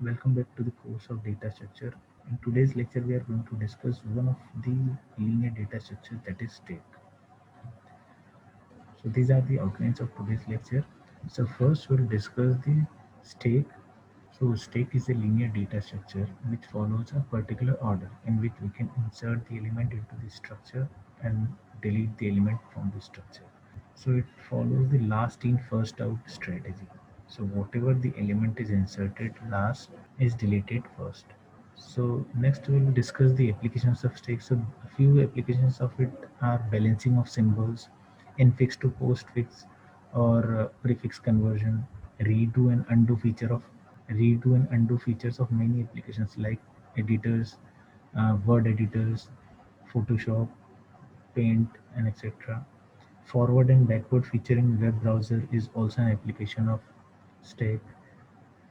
Welcome back to the course of data structure. In today's lecture, we are going to discuss one of the linear data structure, that is state. So these are the outlines of today's lecture. So first we'll discuss the stake. So stake is a linear data structure which follows a particular order in which we can insert the element into the structure and delete the element from the structure. So it follows the last in first out strategy. So whatever the element is inserted last is deleted first. So next we will discuss the applications of stake. So a few applications of it are balancing of symbols, infix to postfix, or prefix conversion, redo and undo features of many applications like editors, word editors, Photoshop, Paint, and etc. Forward and backward featuring web browser is also an application of stake,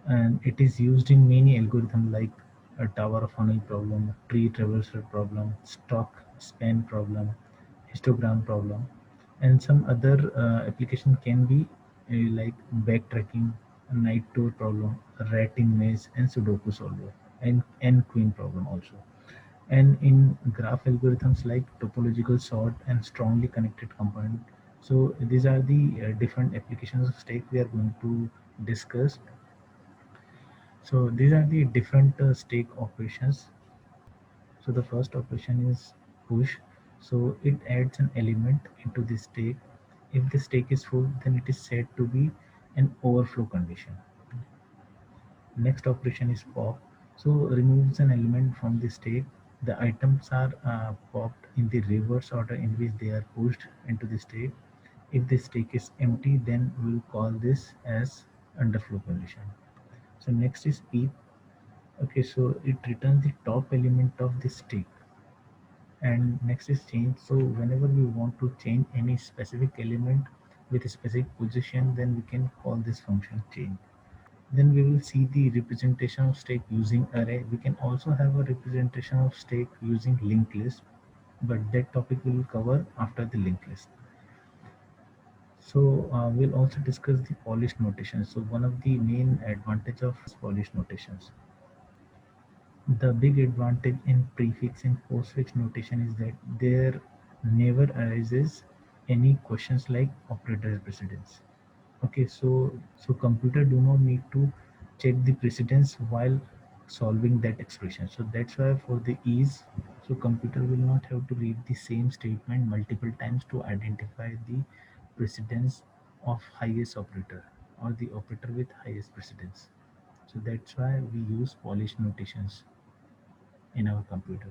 and it is used in many algorithms like a tower of Hanoi problem, tree traversal problem, stock span problem, histogram problem, and some other application can be like backtracking, a night tour problem, a rat in maze, and Sudoku solver, and queen problem also. And in graph algorithms like topological sort and strongly connected component. So these are the different applications of stake we are going to discuss. So these are the different stake operations. So the first operation is push. So it adds an element into the stake. If the stake is full, then it is said to be an overflow condition. Next operation is pop. So removes an element from the stake. The items are popped in the reverse order in which they are pushed into the stake. If the stake is empty, then we will call this as underflow condition. So next is peep. Okay, so it returns the top element of the stake. And next is change. So whenever we want to change any specific element with a specific position, then we can call this function change. Then we will see the representation of stake using array. We can also have a representation of stake using linked list, but that topic we will cover after the linked list. So we'll also discuss the polished notation. So one of the main advantage of polished notations. The big advantage in prefix and postfix notation is that there never arises any questions like operator precedence. Okay, so computer do not need to check the precedence while solving that expression. So that's why for the ease, so computer will not have to read the same statement multiple times to identify the precedence of highest operator or the operator with highest precedence. So that's why we use polished notations in our computer.